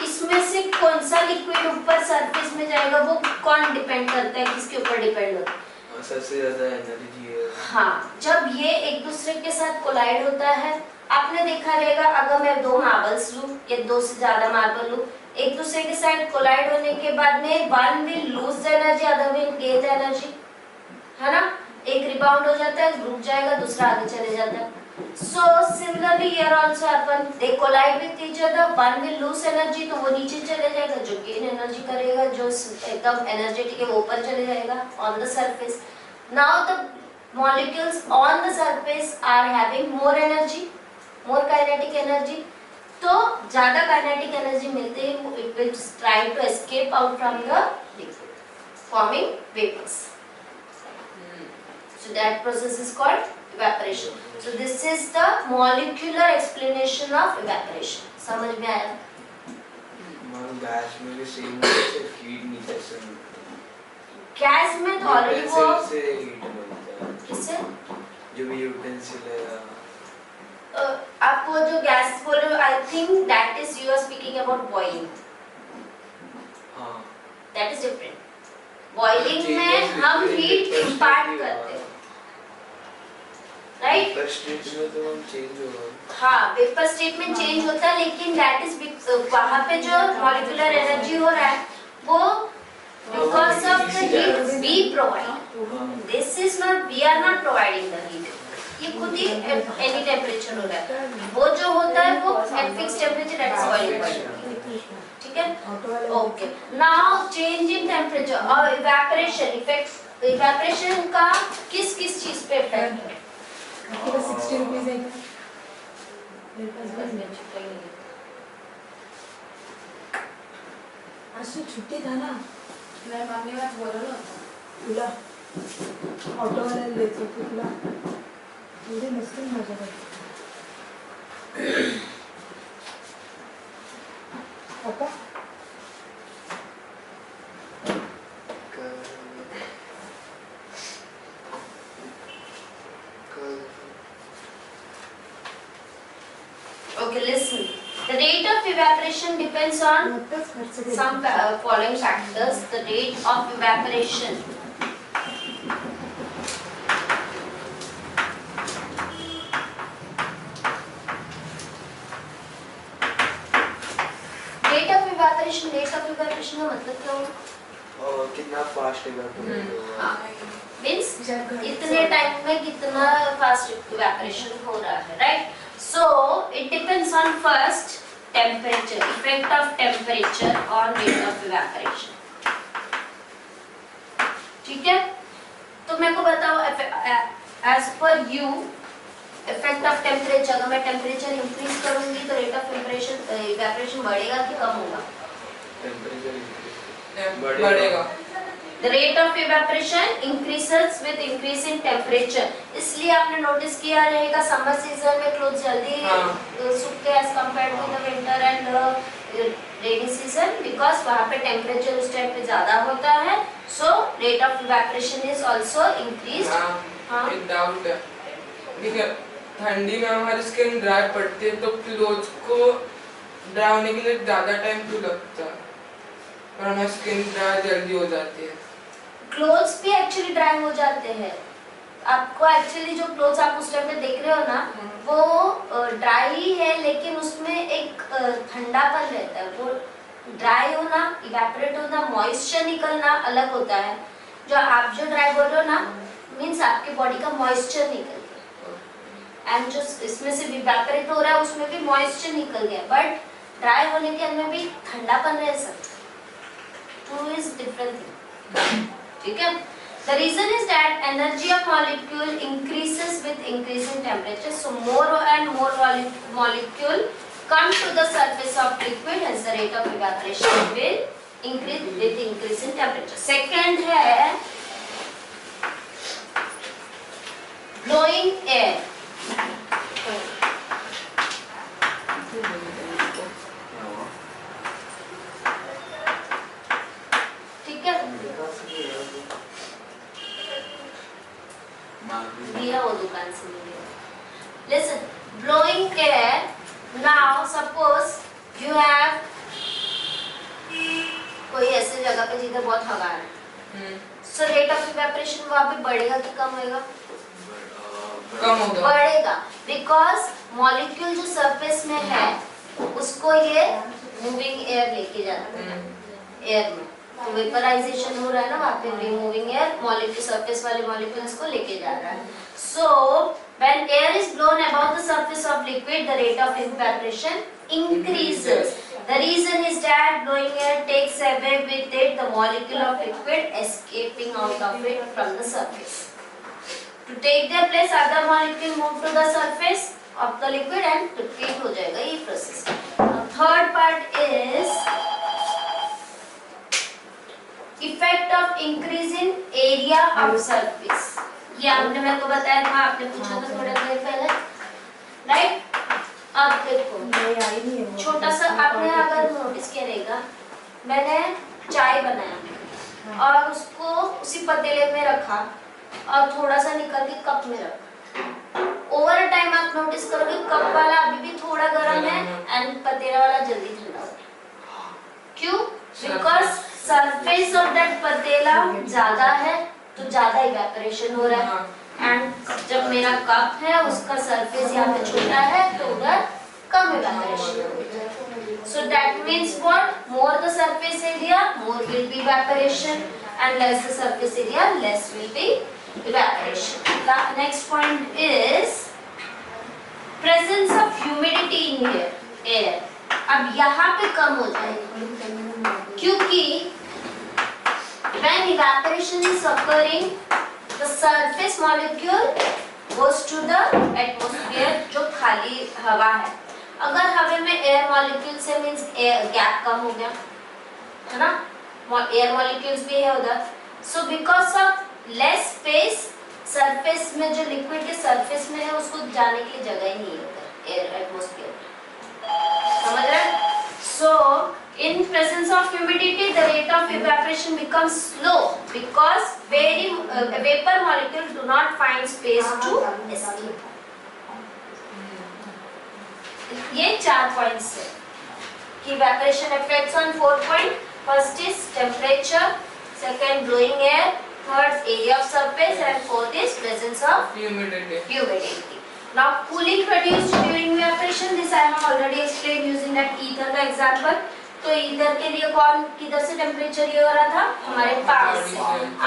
इसमें से कौन सा लिक्विड ऊपर सरफेस में जाएगा वो कौन डिपेंड करता है, किसके ऊपर डिपेंड होता है? सबसे ज्यादा एनर्जी है। हाँ, जब ये एक दूसरे के साथ कोलाइड होता है, आपने देखा रहेगा अगर मैं दो मार्बल्स लूं या दो से ज्यादा मार्बल लूं, एक दूसरे के साथ कोलाइड होने के बाद में one will lose energy, other will gain energy, है ना? एक रिबाउंड हो जाता है, रुक जाएगा, दूसरा आगे चले जाता है। So similarly here also happen, they collide with each other, one will lose energy तो वो नीचे चले जाएगा, जो gain energy करेगा, जो एकदम energetic है वो ऊपर चले जाएगा on the surface. Now the molecules on the surface are having more energy, more kinetic energy. तो ज़्यादा kinetic energy मिलते ही it will try to escape out from the liquid, forming vapors. So that process is called evaporation. So this is the molecular explanation of evaporation. समझ में आया? Gas में भी same सिर्फ heat नहीं कैसे? गैस में तो ऑलरेडी वो से हीट बनता है। किससे? जो भी यूटेंसिल है। आप वो जो गैस बोल रहे हो, I think that is you are speaking about boiling. हाँ। That is different. Boiling में हम heat impart करते हैं, राइट? वेपर स्टेट में तो हम चेंज होगा। हाँ, वेपर स्टेट में चेंज होता है, लेकिन दैट इज वहाँ पे जो मॉलिक्यूलर एनर्जी हो रहा है वो because of the heat we provide, this is not, we are not providing the heat, ये खुद ही एनी टेम्परेचर हो रहा है, वो जो होता है वो eight fix temperature, that is boiling point, ठीक है? Okay, now change in temperature और इवेपोरेशन इफेक्ट, इवेपोरेशन का किस किस चीज पे इफेक्ट है? आपके पास 60 रुपीस है क्या? मेरे पास बस में छुट्टी नहीं है। आज तो छुट्टी था ना, मैं मम्मी बात बोल रहा हूँ। तुला ऑटो वाले ले तो तुला पूरे मुश्किल मजा करते पापा Okay, listen. The rate of evaporation depends on some following factors. The rate of evaporation. Rate of evaporation का मतलब क्या होगा? और कितना फास्ट इवेपोरेट होगा? Means इतने टाइम में कितना फास्ट evaporation हो रहा है, right? So it depends on first temperature, effect of temperature on rate of evaporation. ठीक है? तो मेरे को बताओ as per you effect of temperature, अगर मैं temperature increase करूँगी तो rate of evaporation बढ़ेगा कि कम होगा? टेम्परेचर बढ़ेगा। The rate of evaporation increases with increase in temperature. इसलिए आपने नोटिस किया रहेगा समर सीजन में क्लोथ जल्दी सूखते हैं as compared to the winter and rainy season, because वहाँ पे टेम्परेचर उस टाइम पे ज़्यादा होता है, so rate of evaporation is also increased. हाँ, एक डाउट है, ठीक है, ठंडी में हमारी स्किन ड्राई पड़ती है तो क्लोथ्स को ड्राई होने के लिए ज़्यादा टाइम क्यों लगता है और हमारी स्किन ड्राई जल्दी हो जाती है? क्लोथ्स भी एक्चुअली ड्राई हो जाते हैं। आपको एक्चुअली जो क्लोथ्स आप उस टाइम पे देख रहे हो ना, वो ड्राई ही है, लेकिन उसमें एक ठंडापन रहता है। वो ड्राई होना, इवेपोरेट होना, मॉइस्चर निकलना अलग होता है। जो आप जो ड्राई बोल रहे हो ना, मीन्स आपके बॉडी का मॉइस्चर निकल गया, एंड जो इसमें से इवेपोरेट हो रहा है उसमें भी मॉइस्चर निकल गया, बट ड्राई होने के अंदर भी ठंडापन रह सकता है। टू इज डिफरेंट थिंग, ठीक है? The reason is that energy of molecule increases with increasing temperature. So more and more molecule come to the surface of liquid, hence the rate of evaporation will increase with increasing temperature. Second है blowing air. you have कोई ऐसी जगह पे जिधर बहुत हवा है, so rate of evaporation वहाँ पे बढ़ेगा कि कम होगा? कम होगा। बढ़ेगा, because molecule जो surface में है उसको ये moving air लेके जाता है, air में तो वेपराइजेशन हो रहा है ना वहाँ पे, रिमूविंग एयर मॉलिक्यूल सरफेस वाले मॉलिक्यूल्स को लेके जा रहा है. So when air is blown about the surface of liquid the rate of evaporation increases. The reason is that blowing air takes away with it the molecule of liquid escaping out of it from the surface. To take their place other molecule move to the surface of the liquid and repeat हो जाएगा ये process. Now third part is effect of increase in area of surface. ये आपने मेरे को बताया था, आपने पूछा था थोड़ा देर पहले, राइट? अब देखो छोटा सा आपने अगर नोटिस किया रहेगा, मैंने चाय बनाया और उसको उसी पतीले में रखा और थोड़ा सा निकाल के कप में रखा. ओवर टाइम आप नोटिस करोगे कप वाला अभी भी थोड़ा गर्म है एंड पतीला वाला जल्दी ठंडा हो गया. क्यों? बिकॉज सरफेस ऑफ दैट पतीला ज्यादा है तो ज्यादा इवेपोरेशन हो रहा है, एंड जब मेरा कप है उसका सरफेस यहाँ पे छोटा है तो उधर कम इवेपोरेशन हो रहा है. So that means what? More the surface area more will be evaporation and less the surface area less will be evaporation. The next point is presence of humidity in air. अब यहाँ पे कम हो जाएगा क्योंकि when evaporation is occurring, the surface molecule goes to the atmosphere जो खाली हवा है. अगर हवा में air molecule से means gap कम हो गया है ना, air molecules भी है उधर. So because of less space surface में जो लिक्विड के सरफेस में है उसको जाने के लिए जगह ही नहीं है उधर एयर एटमॉस्फेयर. समझ रहे? So in presence of humidity the rate of evaporation becomes slow because very vapour molecule do not find space to escape. ये 4 पॉइंट्स है कि evaporation effects on 4 point. First is temperature, second blowing air, third area of surface, and fourth is presence of humidity. Now cooling produced during evaporation, this I have already explained using that ether का example. तो ether के लिए कौन किधर से temperature ये हो रहा था? हमारे पास से.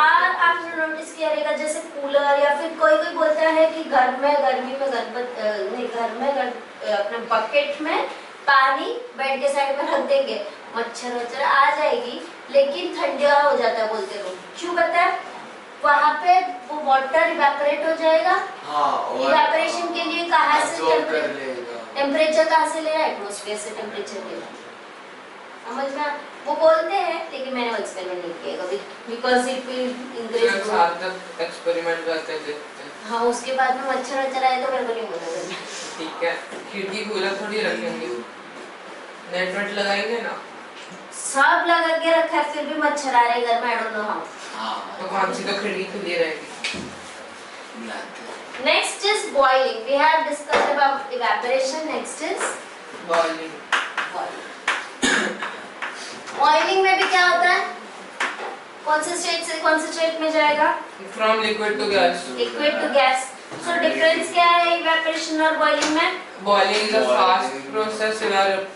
और आपने नोटिस किया रहेगा जैसे कूलर या फिर कोई कोई बोलता है कि घर में गर्मी में अपने बकेट में पानी बेड के साइड में रख देंगे, मच्छर आ जाएगी लेकिन ठंडा हो जाता है बोलते लोग. क्यों पता है? वहाँ पे वो वाटर इवेपोरेट हो जाएगा. इवेपोरेशन के लिए कहाँ से टेम्परेचर कहाँ से ले रहा है? एटमॉस्फेयर से टेम्परेचर ले रहा है. समझ में? वो बोलते हैं लेकिन मैंने वो एक्सपेरिमेंट नहीं किया कभी because it will increase. Experiment करते देखते हैं. हाँ उसके बाद में मच्छर आए तो मेरे को नहीं बोला. ठीक है, खिड़की खुला थोड़ी रखेंगे, नेटवर्क लगाएंगे ना. सब लगा के रखा है फिर भी मच्छर आ रहे घर में. I don't know how. तो कौन सी तो खिड़की खुली रहेगी. Next is boiling. We have discussed about evaporation. Next is boiling. boiling में भी क्या होता है? कौन से स्टेट से कौन से स्टेट में जाएगा? From liquid to gas. Liquid to gas. So difference क्या है इवेपोरेशन और बॉइलिंग में? Boiling is a fast process,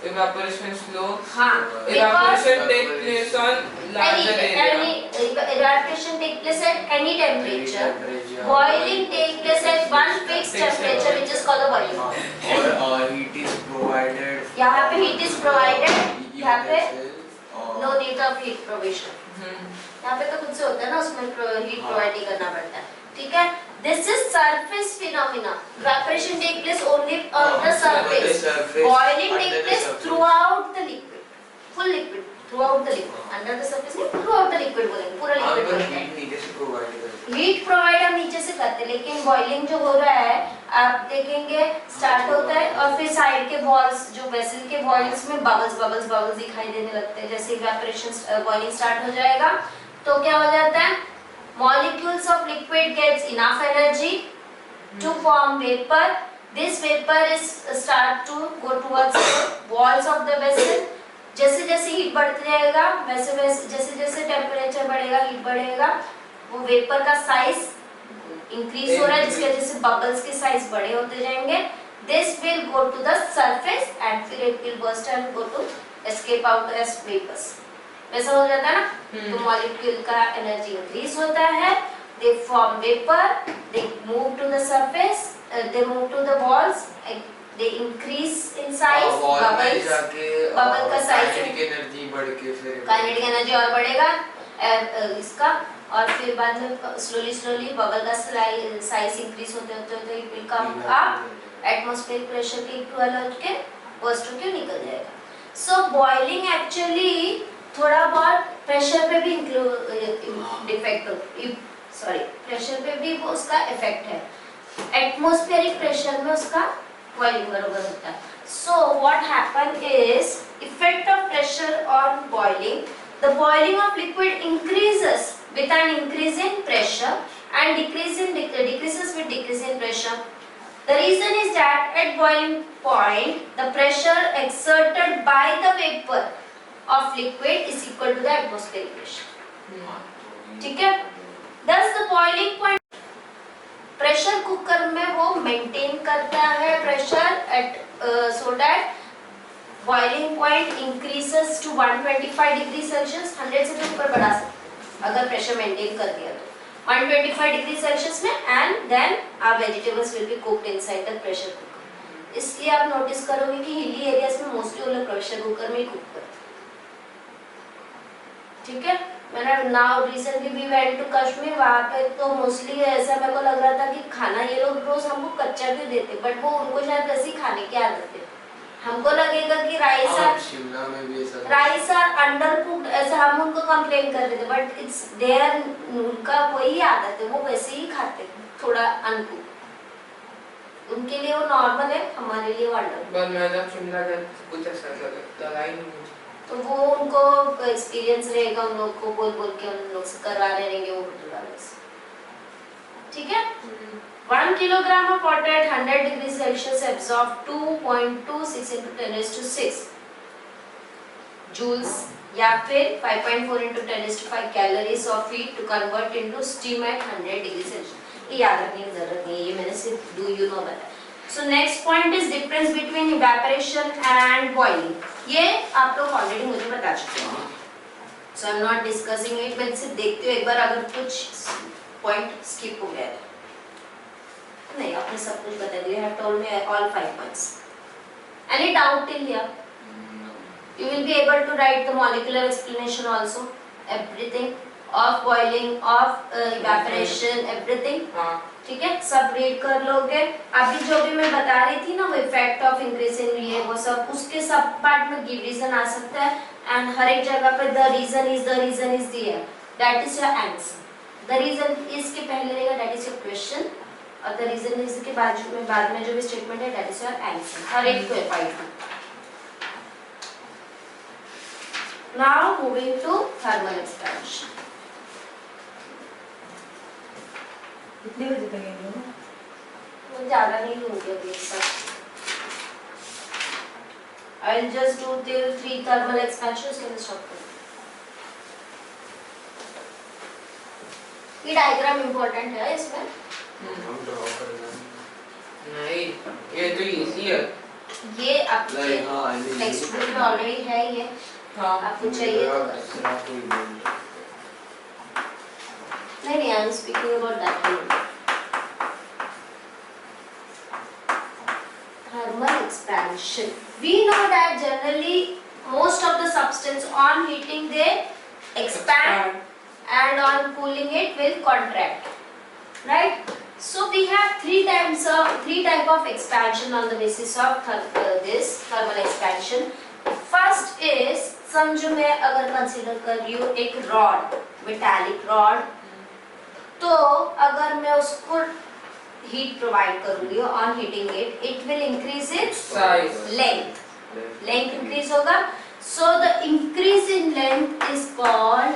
evaporation is slow. हाँ. Evaporation take place on larger area. Evaporation take place at any temperature. Boiling take place at one fixed temperature, which is called the boiling. और heat is provided. यहाँ पे heat is provided. यहाँ पे no need of heat provision. यहाँ पे तो खुद से होता है ना, उसमें heat provide ही करना पड़ता है. ठीक है? This is surface phenomena. Evaporation take place only on the surface. Boiling take place throughout the liquid. Full liquid. Throughout the liquid. Under the surface नहीं, throughout the liquid बोलेंगे. पूरा liquid बोलेंगे. Heat provide हम नीचे से करते हैं, लेकिन boiling जो हो रहा है आप देखेंगे स्टार्ट होता है और फिर साइड के वॉल्स जो वेसल के वॉल्स में बबल्स दिखाई देने लगते हैं. जैसे इवेपोरेशन boiling स्टार्ट हो जाएगा तो क्या हो जाता है? Molecules of liquid gets enough energy to form vapor. This vapor is start to go towards walls of the vessel. जैसे जैसे हीट बढ़ती जाएगा वैसे वैसे जैसे जैसे टेम्परेचर बढ़ेगा हीट बढ़ेगा वो वेपर का साइज इंक्रीज हो रहा है जिसकी वजह से बबल्स के साइज बड़े होते जाएंगे. This will go to the surface and फिर it will burst and go to escape out as vapours. वैसा हो जाता है ना. तो मॉलिक्यूल का एनर्जी इंक्रीज होता है. They form vapour, they move to the surface, they move to the walls, they increase in size. Bubble का साइज काइनेटिक एनर्जी बढ़ के फिर काइनेटिक एनर्जी और बढ़ेगा इसका और फिर बाद में स्लोली बबल का साइज इंक्रीज होते होते it will come up atmospheric pressure के इक्वल होके बर्स्ट होके निकल जाएगा. सो बॉइलिंग एक्चुअली थोड़ा बहुत प्रेशर पे भी प्रेशर पे भी वो उसका इफेक्ट है. एटमॉस्फेरिक प्रेशर में उसका बॉइलिंग बराबर होता है. So what happen is effect of pressure on boiling. The boiling of liquid increases with an increase in pressure and decreases with decrease in pressure. The reason is that at boiling point the pressure exerted by the vapor of liquid is equal to the atmospheric pressure. ठीक है. Thus the boiling point pressure cooker में वो maintain करता है pressure at so that boiling point increases to 125 degree Celsius. 100 से भी ऊपर बढ़ा सकते अगर प्रेशर मेंटेन कर दिया तो 125 डिग्री सेल्सियस में and then our vegetables will be cooked inside the pressure cooker. इसलिए आप नोटिस करोगे कि हिली एरियाज में मोस्टली वो लोग प्रेशर कुकर में ही कुक करते हैं. ठीक है. मैंने नाउ रिसेंटली भी वेंट टू कश्मीर. वहाँ पे तो मोस्टली ऐसा मेरे को लग रहा था कि खाना ये लोग रोज हमको कच्चा क्यों देते बट वो उनको शायद ऐसी खाने की आदत है. हमको लगेगा कि राइस आर अंडर कुक्ड ऐसा हम उनको कंप्लेन कर रहे थे बट इट्स देयर उनका वही आदत है वो वैसे ही खाते हैं थोड़ा अनकुक. उनके लिए वो नॉर्मल है हमारे लिए वो अंडर. बस मैं जब शिमला गया कुछ ऐसा लगा ही नहीं तो वो उनको एक्सपीरियंस रहेगा उन लोग को बोल बोल के उन लोग से करवा रहेंगे वो होटल वाले से. ठीक है. 1 kilogram of water at 100 degree Celsius absorb 2.26 into 10 raised to 6 joules या फिर 5.4 into 10 raised to 5 calories of heat to convert into steam at 100 degree Celsius. ये याद रखने की जरूरत नहीं है ये मैंने सिर्फ do you know बताया. So next point is difference between evaporation and boiling. ये आप लोग ऑलरेडी मुझे बता चुके हैं. So I'm not discussing it. मैं सिर्फ देखती हूँ एक बार अगर कुछ point skip हो गया है. नहीं आपने सब कुछ बता दिया. You have told me all 5 points. Any doubt till here? You will be able to write the molecular explanation also. Everything of boiling, of evaporation, everything. ठीक है. सब रीड कर लोगे. अभी जो भी मैं बता रही थी ना वो इफेक्ट ऑफ इंक्रीज इन ये वो सब उसके सब पार्ट में गिव रीजन आ सकता है एंड हर एक जगह पे the reason is there. That is your answer. The reason is के पहले रहेगा दैट इज योर क्वेश्चन और द रीजन इज के बाद में जो भी स्टेटमेंट है दैट इज योर आंसर. हर एक को point. Now moving to thermal expansion. कितने बजे तक आएंगे ना? वो ज़्यादा नहीं लूँगी अभी सब. I'll just do till 3 thermal expansions के लिए stop करूँ. ये डायग्राम इम्पोर्टेंट है इसमें. हम ड्रॉ करना नहीं ये तो इजी है. ये आपके टेक्स्ट बुक में ऑलरेडी है ये. हाँ आपको चाहिए तो नहीं I am speaking about that. Thermal expansion. We know that generally most of the substance on heating they expand and on cooling it will contract. Right? So we have three type of expansion on the basis of this thermal expansion. First is समझो मैं अगर consider कर रही हूँ एक rod metallic rod तो अगर मैं उसको हीट प्रोवाइड करूंगी on heating it will increase its length increase होगा. So the increase in length is called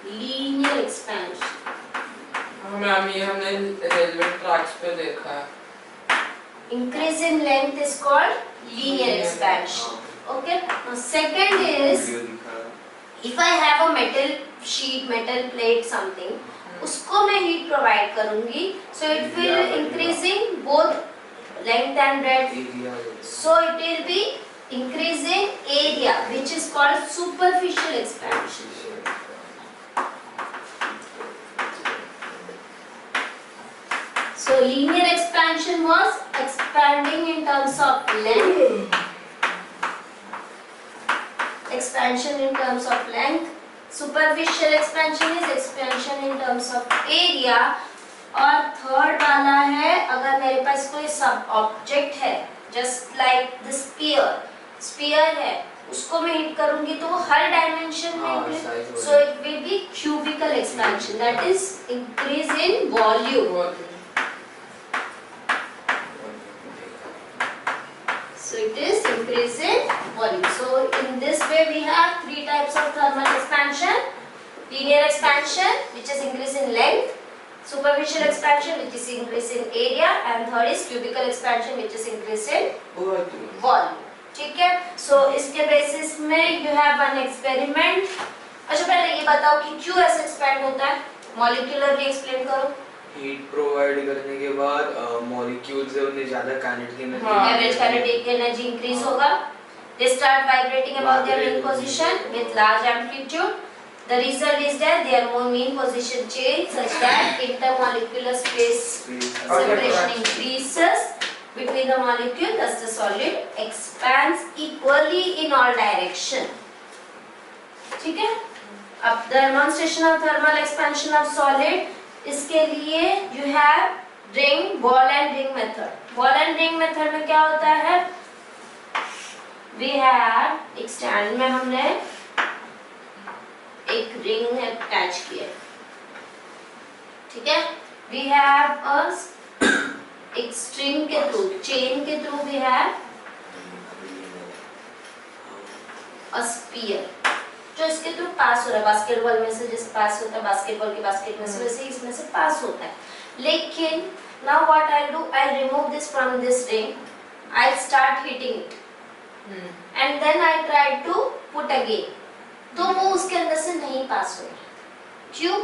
linear expansion. Ma'am ये हमने रेलवे ट्रैक्स पे देखा है. Increase in length is called linear expansion. Okay. Now second is video दिखा if I have a metal sheet, metal plate, something, उसको मैं heat provide करूँगी, so it will increasing both length and breadth. Area So it will be increasing area, which is called superficial expansion. So linear expansion was expanding in terms of length. Expansion in terms of length. Superficial expansion is expansion in terms of area. और third वाला है अगर मेरे पास कोई सब object है just like the sphere है उसको मैं हिट करूंगी तो वो हर डायमेंशन में increase so it will be cubical expansion that is increase in volume. So it is increase in volume. So in this way we have three types of thermal expansion: linear expansion, which is increase in length; superficial expansion, which is increase in area; and third is cubical expansion, which is increase in volume. ठीक है? So इसके basis में you have an experiment. अच्छा पहले ये बताओ कि क्यों ऐसे expand होता है? Molecularly explain करो. हीट प्रोवाइड करने के बाद मॉलिक्यूल्स है उन्हें ज्यादा kinetic energy Average kinetic energy increase होगा. They start vibrating above their mean position with large amplitude. The result is that their mean position change such that intermolecular space separation increases between the molecule, thus the solid expands equally in all direction. ठीक है? अब demonstration of thermal expansion of solid. इसके लिए you have ring, ball and ring method. Ball and ring method में क्या होता है? We have एक स्टैंड में हमने एक रिंग अटैच किया, ठीक है? We have a एक स्ट्रिंग के थ्रू, चेन के through we have a spear जो इसके थ्रू पास हो रहा है. बास्केटबॉल में से जैसे पास होता है बास्केटबॉल के बास्केट में से वैसे इसमें से पास होता है. लेकिन now what I'll do, I'll remove this from this ring, I'll start hitting it and then I try to put again. तो वो उसके अंदर से नहीं पास हो रहा. क्यों?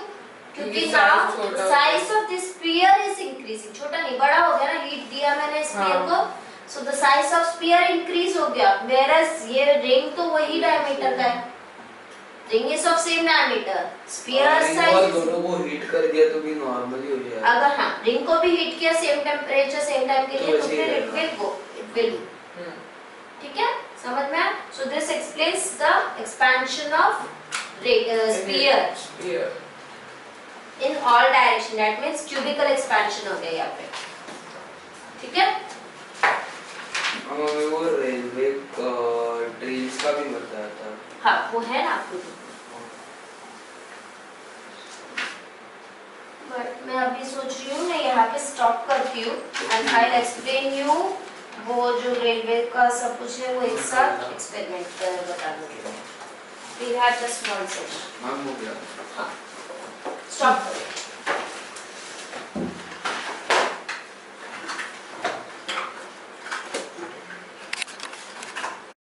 क्योंकि now size of this spear is increasing. छोटा नहीं बड़ा हो गया ना, हीट दिया मैंने स्फीयर को, so the size of spear increase हो गया. Whereas ये रिंग तो वही डायमीटर का है. Ring is of same diameter. Sphere size. दोनों को हीट कर दिया तो भी नॉर्मली हो जाएगा. अगर हाँ रिंग को भी हीट किया सेम टेम्परेचर सेम टाइम के लिए तो फिर it will go, it will. ठीक है? समझ में आया? So this explains the expansion of sphere in all direction. That means cubical expansion हो गया यहाँ पे. ठीक है? हमें वो रेलवे ट्रेन्स का भी बताया था. हाँ वो है ना आपको. बट मैं अभी सोच रही हूँ मैं यहाँ पे स्टॉप करती हूँ एंड आई एक्सप्लेन यू वो जो रेलवे का सब कुछ है वो एक साथ एक्सपेरिमेंट कर बता दूँगी. We have just one session. Ma'am हो गया. हाँ स्टॉप करो.